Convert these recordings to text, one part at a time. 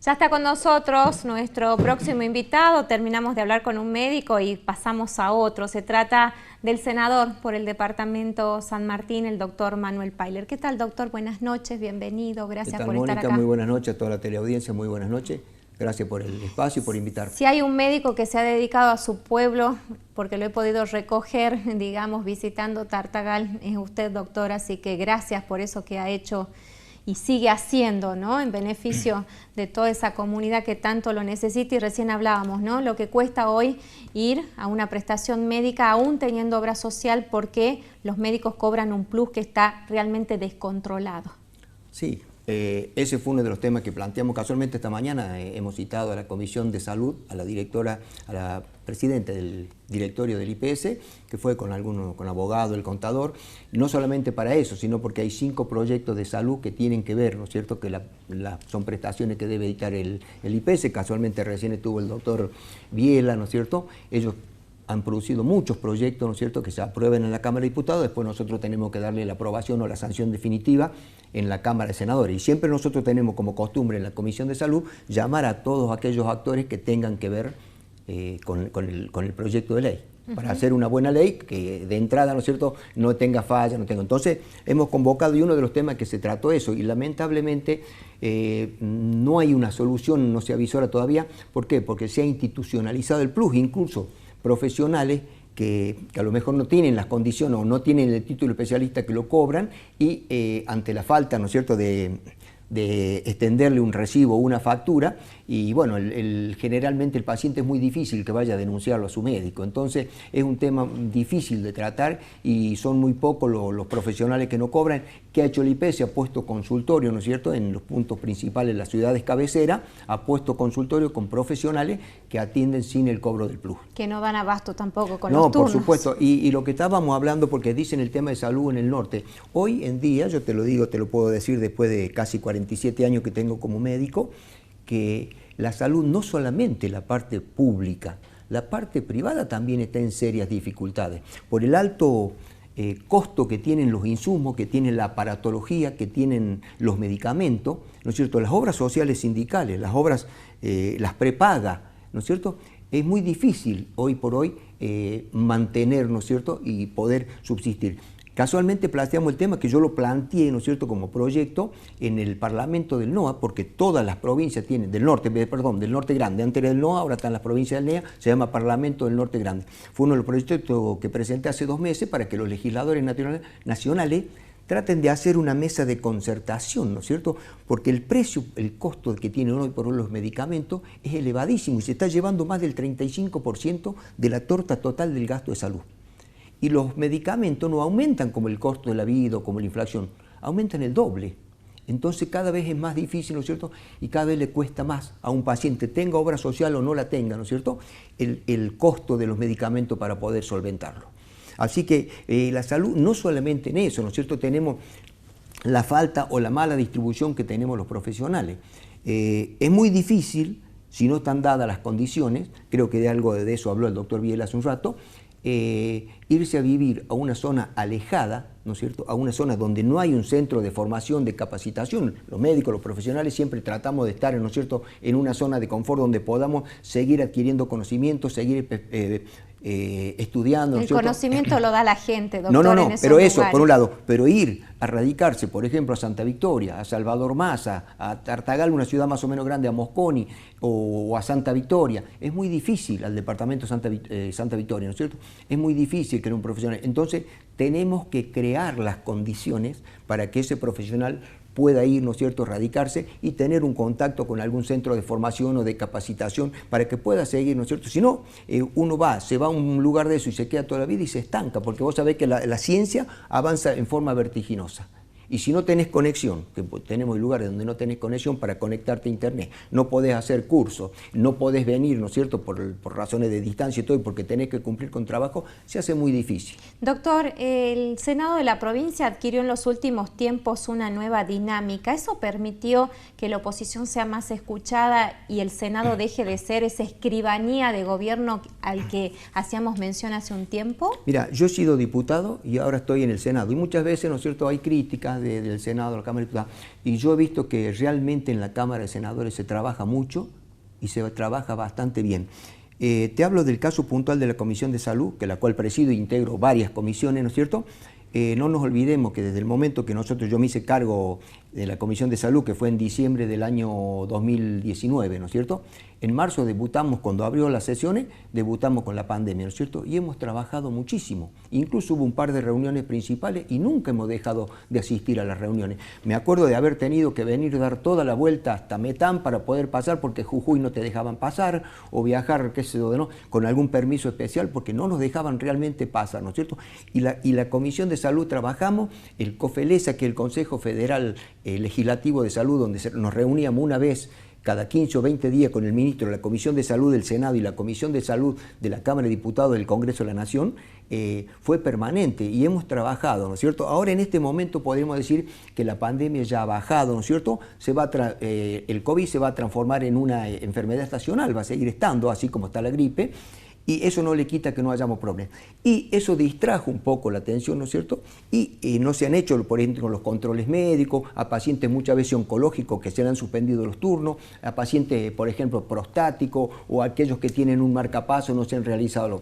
Ya está con nosotros nuestro próximo invitado. Terminamos de hablar con un médico y pasamos a otro. Se trata del senador por el departamento San Martín, el doctor Manuel Pailer. ¿Qué tal, doctor? Buenas noches, bienvenido. Gracias por estar acá. Muy buenas noches a toda la teleaudiencia, muy buenas noches. Gracias por el espacio y por invitarme. Si hay un médico que se ha dedicado a su pueblo, porque lo he podido recoger, digamos, visitando Tartagal, es usted, doctor, así que gracias por eso que ha hecho y sigue haciendo, ¿no?, en beneficio de toda esa comunidad que tanto lo necesita. Y recién hablábamos, ¿no?, lo que cuesta hoy ir a una prestación médica aún teniendo obra social, porque los médicos cobran un plus que está realmente descontrolado. Sí, ese fue uno de los temas que planteamos casualmente esta mañana. Hemos citado a la Comisión de Salud, a la directora, a la presidenta del directorio del IPS, que fue con abogado, el contador, no solamente para eso, sino porque hay 5 proyectos de salud que tienen que ver, ¿no es cierto?, que son prestaciones que debe dictar el IPS. Casualmente recién estuvo el doctor Viela, ¿no es cierto? Ellos han producido muchos proyectos, ¿no es cierto?, que se aprueben en la Cámara de Diputados. Después nosotros tenemos que darle la aprobación o la sanción definitiva en la Cámara de Senadores. Y siempre nosotros tenemos como costumbre en la Comisión de Salud llamar a todos aquellos actores que tengan que ver con el proyecto de ley, para hacer una buena ley que de entrada, ¿no es cierto?, no tenga falla, no tenga. Entonces hemos convocado, y uno de los temas que se trató eso, y lamentablemente no hay una solución, no se avisora todavía. ¿Por qué? Porque se ha institucionalizado el plus, incluso profesionales que a lo mejor no tienen las condiciones o no tienen el título especialista, que lo cobran, y ante la falta, ¿no es cierto?, de extenderle un recibo o una factura, y bueno, generalmente el paciente es muy difícil que vaya a denunciarlo a su médico. Entonces es un tema difícil de tratar y son muy pocos los profesionales que no cobran. ¿Qué ha hecho el IPS? Se ha puesto consultorio, ¿no es cierto?, en los puntos principales de las ciudades cabecera, ha puesto consultorio con profesionales que atienden sin el cobro del plus. Que no dan abasto tampoco con los turnos. No, por supuesto. Y lo que estábamos hablando, porque dicen el tema de salud en el norte, hoy en día, yo te lo digo, te lo puedo decir después de casi 47 años que tengo como médico, que la salud, no solamente la parte pública, la parte privada también está en serias dificultades por el alto costo que tienen los insumos, que tiene la aparatología, que tienen los medicamentos, ¿no es cierto? Las obras sociales sindicales, las obras, las prepagas, ¿no es cierto? Es muy difícil hoy por hoy mantener, ¿no es cierto?, y poder subsistir. Casualmente planteamos el tema, que yo lo planteé, ¿no es cierto?, como proyecto en el Parlamento del NOA, porque todas las provincias tienen, del norte grande, antes era del NOA, ahora están las provincias del NEA, se llama Parlamento del Norte Grande. Fue uno de los proyectos que presenté hace 2 meses para que los legisladores nacionales traten de hacer una mesa de concertación, ¿no es cierto?, porque el precio, el costo que tienen hoy por hoy los medicamentos es elevadísimo y se está llevando más del 35% de la torta total del gasto de salud. Y los medicamentos no aumentan como el costo de la vida o como la inflación, aumentan el doble. Entonces cada vez es más difícil, ¿no es cierto?, y cada vez le cuesta más a un paciente, tenga obra social o no la tenga, ¿no es cierto?, el costo de los medicamentos para poder solventarlo. Así que la salud, no solamente en eso, ¿no es cierto?, tenemos la falta o la mala distribución que tenemos los profesionales. Es muy difícil, si no están dadas las condiciones, creo que de algo de eso habló el doctor Viela hace un rato, irse a vivir a una zona alejada, ¿no es cierto?, a una zona donde no hay un centro de formación, de capacitación. Los médicos, los profesionales siempre tratamos de estar, ¿no es cierto?, en una zona de confort donde podamos seguir adquiriendo conocimientos, seguir estudiando, ¿no es cierto? El conocimiento lo da la gente, doctor. No, pero eso, por un lado, pero ir a radicarse, por ejemplo, a Santa Victoria, a Salvador Maza, a Tartagal, una ciudad más o menos grande, a Mosconi o a Santa Victoria, es muy difícil, al departamento Santa Victoria, ¿no es cierto? Es muy difícil que un profesional. Entonces, tenemos que crear las condiciones para que ese profesional pueda ir, ¿no es cierto?, radicarse y tener un contacto con algún centro de formación o de capacitación para que pueda seguir, ¿no es cierto? Si no, uno se va a un lugar de eso y se queda toda la vida y se estanca, porque vos sabés que la ciencia avanza en forma vertiginosa. Y si no tenés conexión, que tenemos lugares donde no tenés conexión para conectarte a internet, no podés hacer cursos, no podés venir, ¿no es cierto?, por razones de distancia y todo, y porque tenés que cumplir con trabajo, se hace muy difícil. Doctor, el Senado de la provincia adquirió en los últimos tiempos una nueva dinámica. ¿Eso permitió que la oposición sea más escuchada y el Senado deje de ser esa escribanía de gobierno al que hacíamos mención hace un tiempo? Mira, yo he sido diputado y ahora estoy en el Senado, y muchas veces, ¿no es cierto?, hay críticas oficinas del Senado, de la Cámara de Diputados, y yo he visto que realmente en la Cámara de Senadores se trabaja mucho y se trabaja bastante bien. Te hablo del caso puntual de la Comisión de Salud, que la cual presido e integro varias comisiones, ¿no es cierto? No nos olvidemos que desde el momento que yo me hice cargo de la Comisión de Salud, que fue en diciembre del año 2019, ¿no es cierto? En marzo debutamos, cuando abrió las sesiones, debutamos con la pandemia, ¿no es cierto? Y hemos trabajado muchísimo. Incluso hubo un par de reuniones principales y nunca hemos dejado de asistir a las reuniones. Me acuerdo de haber tenido que venir a dar toda la vuelta hasta Metán para poder pasar porque Jujuy no te dejaban pasar, o viajar, qué sé yo, ¿no? Con algún permiso especial porque no nos dejaban realmente pasar, ¿no es cierto? Y la Comisión de Salud trabajamos, el COFELESA, que es el Consejo Federal Legislativo de Salud, donde nos reuníamos una vez cada 15 o 20 días con el ministro de la Comisión de Salud del Senado y la Comisión de Salud de la Cámara de Diputados del Congreso de la Nación, fue permanente y hemos trabajado, ¿no es cierto? Ahora en este momento podemos decir que la pandemia ya ha bajado, ¿no es cierto? El COVID se va a transformar en una enfermedad estacional, va a seguir estando, así como está la gripe, y eso no le quita que no hayamos problemas. Y eso distrajo un poco la atención, ¿no es cierto? Y no se han hecho, por ejemplo, los controles médicos, a pacientes muchas veces oncológicos que se le han suspendido los turnos, a pacientes, por ejemplo, prostáticos o aquellos que tienen un marcapaso no se han realizado los...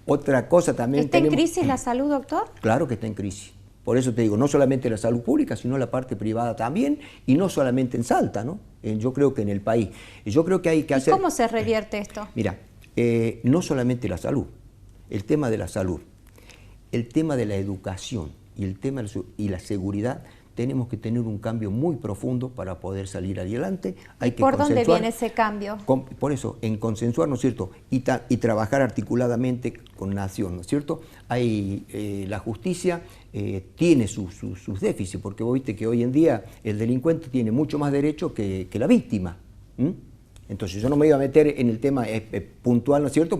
Otra cosa también... ¿Está en crisis la salud, doctor? Claro que está en crisis. Por eso te digo, no solamente la salud pública, sino la parte privada también, y no solamente en Salta, ¿no? Yo creo que en el país. Yo creo que hay que hacer... ¿Y cómo se revierte esto? Mira, no solamente la salud, el tema de la salud, el tema de la educación y el tema y la seguridad, tenemos que tener un cambio muy profundo para poder salir adelante. Hay que ¿Por dónde viene ese cambio? Por eso, en consensuar, ¿no es cierto? Y trabajar articuladamente con nación, ¿no es cierto? La justicia tiene sus déficits, porque vos viste que hoy en día el delincuente tiene mucho más derecho que la víctima. Entonces yo no me iba a meter en el tema puntual, ¿no es cierto?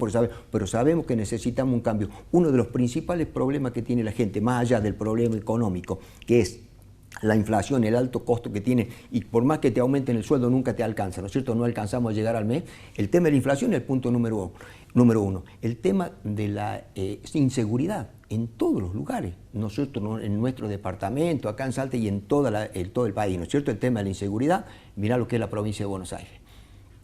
Pero sabemos que necesitamos un cambio. Uno de los principales problemas que tiene la gente, más allá del problema económico, que es la inflación, el alto costo que tiene, y por más que te aumenten el sueldo nunca te alcanza, ¿no es cierto? No alcanzamos a llegar al mes. El tema de la inflación es el punto número uno. El tema de la inseguridad en todos los lugares, nosotros en nuestro departamento, acá en Salta y en todo el país, ¿no es cierto? El tema de la inseguridad, mirá lo que es la provincia de Buenos Aires.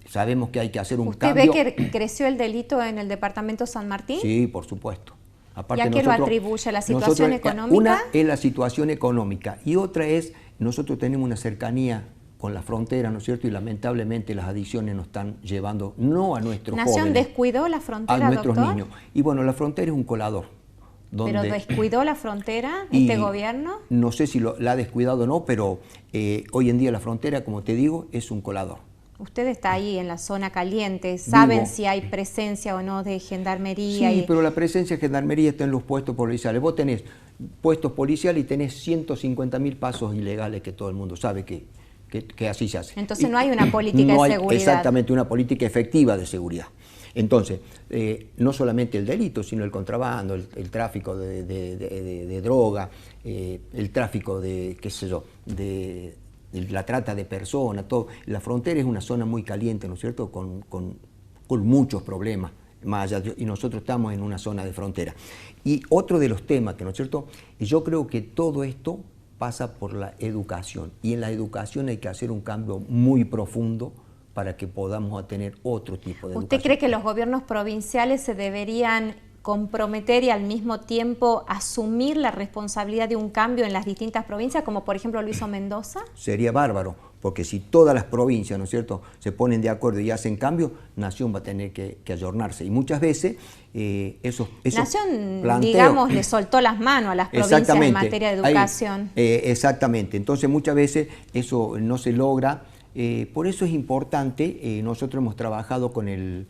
Sabemos que hay que hacer un cambio. ¿Usted ve que creció el delito en el departamento San Martín? Sí, por supuesto. Aparte, ¿y a qué lo atribuye? ¿La situación económica? Una es la situación económica y otra es, nosotros tenemos una cercanía con la frontera, ¿no es cierto? Y lamentablemente las adicciones nos están llevando, no a nuestros jóvenes. ¿Nación descuidó la frontera, a nuestros doctor? niños. Y bueno, la frontera es un colador. ¿Pero descuidó la frontera este gobierno? No sé si la ha descuidado o no, pero hoy en día la frontera, como te digo, es un colador. Usted está ahí en la zona caliente, ¿saben si hay presencia o no de gendarmería? Sí, pero la presencia de gendarmería está en los puestos policiales. Vos tenés puestos policiales y tenés 150.000 pasos ilegales que todo el mundo sabe que así se hace. Entonces no hay una política de seguridad. Exactamente, una política efectiva de seguridad. Entonces, no solamente el delito, sino el contrabando, el tráfico de droga, el tráfico de, qué sé yo, de la trata de personas, todo. La frontera es una zona muy caliente, ¿no es cierto?, con muchos problemas, más allá y nosotros estamos en una zona de frontera. Y otro de los temas que, ¿no es cierto?, yo creo que todo esto pasa por la educación, y en la educación hay que hacer un cambio muy profundo para que podamos tener otro tipo de educación. ¿Usted cree que los gobiernos provinciales se deberían comprometer y al mismo tiempo asumir la responsabilidad de un cambio en las distintas provincias, como por ejemplo lo hizo Mendoza? Sería bárbaro, porque si todas las provincias, ¿no es cierto?, se ponen de acuerdo y hacen cambio, Nación va a tener que ayornarse. Y muchas veces esos Nación, planteos, digamos, le soltó las manos a las provincias en materia de educación. Exactamente, entonces muchas veces eso no se logra. Por eso es importante, nosotros hemos trabajado con el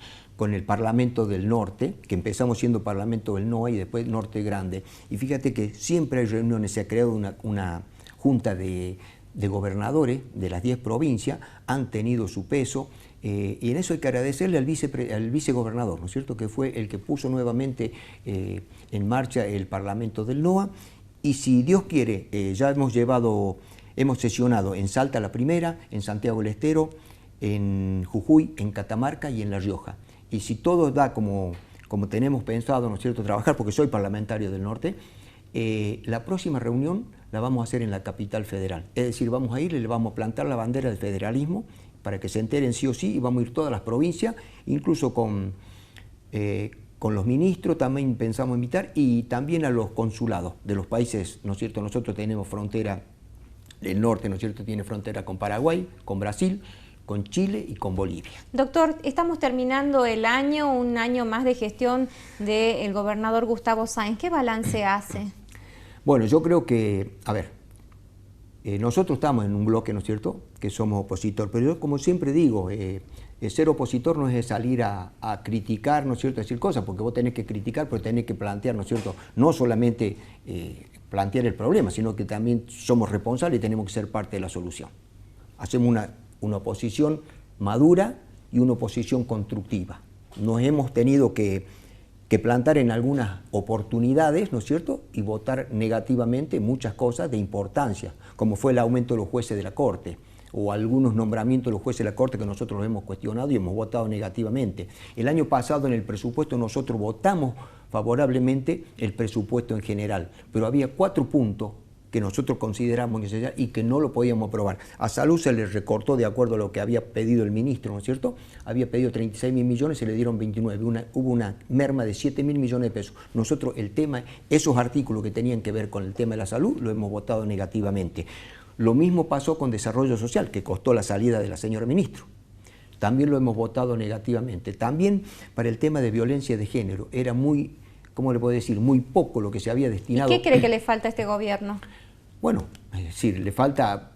Parlamento del Norte, que empezamos siendo Parlamento del NOA y después Norte Grande. Y fíjate que siempre hay reuniones, se ha creado una junta de gobernadores de las 10 provincias, han tenido su peso, y en eso hay que agradecerle al vicegobernador, ¿no es cierto?, que fue el que puso nuevamente en marcha el Parlamento del NOA. Y si Dios quiere, ya hemos sesionado en Salta la primera, en Santiago del Estero, en Jujuy, en Catamarca y en La Rioja. Y si todo da como tenemos pensado, ¿no es cierto?, trabajar, porque soy parlamentario del norte, la próxima reunión la vamos a hacer en la capital federal. Es decir, vamos a ir y le vamos a plantar la bandera del federalismo para que se enteren sí o sí, y vamos a ir todas las provincias, incluso con los ministros también pensamos invitar, y también a los consulados de los países, ¿no es cierto? Nosotros tenemos frontera, el norte, ¿no es cierto?, tiene frontera con Paraguay, con Brasil, con Chile y con Bolivia. Doctor, estamos terminando el año, un año más de gestión del gobernador Gustavo Sáenz. ¿Qué balance hace? Bueno, yo creo que, a ver, nosotros estamos en un bloque, ¿no es cierto?, que somos opositor, pero yo como siempre digo, ser opositor no es salir a criticar, ¿no es cierto?, decir cosas, porque vos tenés que criticar, pero tenés que plantear, ¿no es cierto?, no solamente plantear el problema, sino que también somos responsables y tenemos que ser parte de la solución. Hacemos una oposición madura y una oposición constructiva. Nos hemos tenido que plantar en algunas oportunidades, ¿no es cierto?, y votar negativamente muchas cosas de importancia, como fue el aumento de los jueces de la Corte, o algunos nombramientos de los jueces de la Corte que nosotros los hemos cuestionado y hemos votado negativamente. El año pasado en el presupuesto nosotros votamos favorablemente el presupuesto en general, pero había 4 puntos que nosotros consideramos necesarios y que no lo podíamos aprobar. A Salud se le recortó de acuerdo a lo que había pedido el ministro, ¿no es cierto? Había pedido 36.000 millones, se le dieron 29, hubo una merma de 7.000 millones de pesos. Nosotros el tema, esos artículos que tenían que ver con el tema de la salud, lo hemos votado negativamente. Lo mismo pasó con desarrollo social, que costó la salida de la señora ministra. También lo hemos votado negativamente. También para el tema de violencia de género, era muy, ¿cómo le puedo decir?, muy poco lo que se había destinado. ¿Y qué cree que le falta a este gobierno? Bueno, es decir, le falta,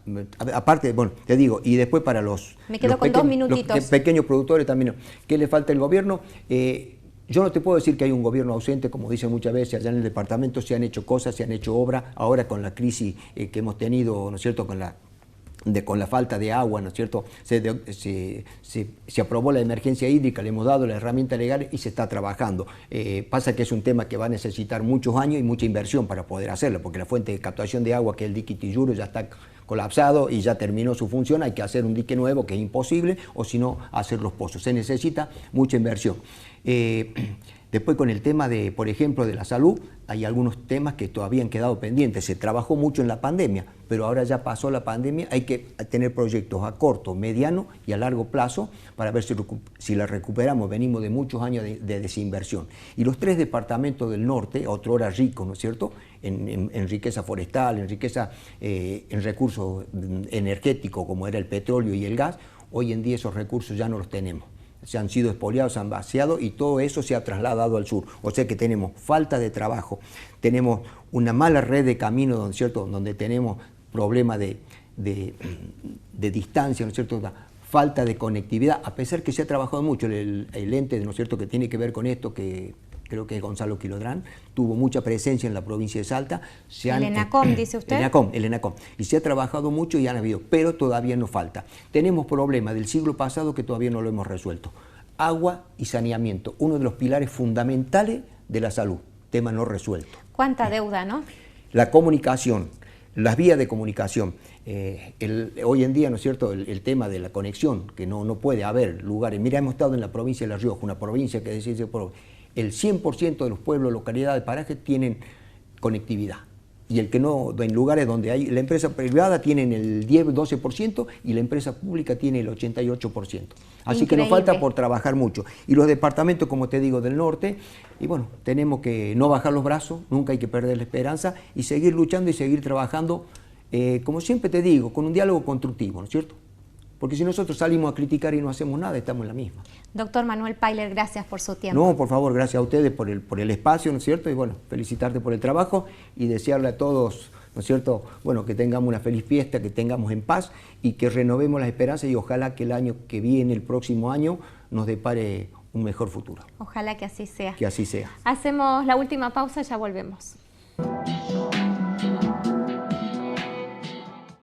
aparte, bueno, te digo, y después para los... Me quedo con 2 minutitos. Los pequeños productores también, ¿qué le falta al gobierno? Yo no te puedo decir que hay un gobierno ausente, como dicen muchas veces, allá en el departamento se han hecho cosas, se han hecho obras, ahora con la crisis que hemos tenido, ¿no es cierto?, con la falta de agua, ¿no es cierto?, se aprobó la emergencia hídrica, le hemos dado la herramienta legal y se está trabajando. Pasa que es un tema que va a necesitar muchos años y mucha inversión para poder hacerlo, porque la fuente de captación de agua, que es el dique Tilluro, ya está colapsado y ya terminó su función, hay que hacer un dique nuevo, que es imposible, o si no, hacer los pozos. Se necesita mucha inversión. Después con el tema de, por ejemplo, de la salud, hay algunos temas que todavía han quedado pendientes. Se trabajó mucho en la pandemia, pero ahora ya pasó la pandemia, hay que tener proyectos a corto, mediano y a largo plazo para ver si la recuperamos. Venimos de muchos años de desinversión. Y los 3 departamentos del norte, otrora ricos, ¿no es cierto?, en riqueza forestal, en riqueza, en recursos energéticos como era el petróleo y el gas, hoy en día esos recursos ya no los tenemos. Se han sido expoliados, se han vaciado y todo eso se ha trasladado al sur. O sea que tenemos falta de trabajo, tenemos una mala red de caminos, ¿no es cierto?, donde tenemos problemas de distancia, ¿no es cierto?, falta de conectividad, a pesar que se ha trabajado mucho. El ente, ¿no es cierto?, que tiene que ver con esto, que creo que es Gonzalo Quilodrán, tuvo mucha presencia en la provincia de Salta. ¿El ENACOM, dice usted? El ENACOM. Y se ha trabajado mucho y han habido, pero todavía nos falta. Tenemos problemas del siglo pasado que todavía no lo hemos resuelto. Agua y saneamiento, uno de los pilares fundamentales de la salud, tema no resuelto. ¿Cuánta deuda, no? La comunicación, las vías de comunicación. Hoy en día, ¿no es cierto?, el tema de la conexión, que no puede haber lugares. Mira, hemos estado en la provincia de La Rioja, una provincia que dice el 100% de los pueblos, localidades, parajes tienen conectividad. Y el que no, en lugares donde hay, la empresa privada tiene el 10-12% y la empresa pública tiene el 88%. Así que nos falta por trabajar mucho. Y los departamentos, como te digo, del norte, y bueno, tenemos que no bajar los brazos, nunca hay que perder la esperanza y seguir luchando y seguir trabajando, como siempre te digo, con un diálogo constructivo, ¿no es cierto? Porque si nosotros salimos a criticar y no hacemos nada, estamos en la misma. Doctor Manuel Pailer, gracias por su tiempo. No, por favor, gracias a ustedes por el espacio, ¿no es cierto? Y bueno, felicitarte por el trabajo y desearle a todos, ¿no es cierto?, bueno, que tengamos una feliz fiesta, que tengamos en paz y que renovemos las esperanzas y ojalá que el año que viene, el próximo año, nos depare un mejor futuro. Ojalá que así sea. Que así sea. Hacemos la última pausa, ya volvemos.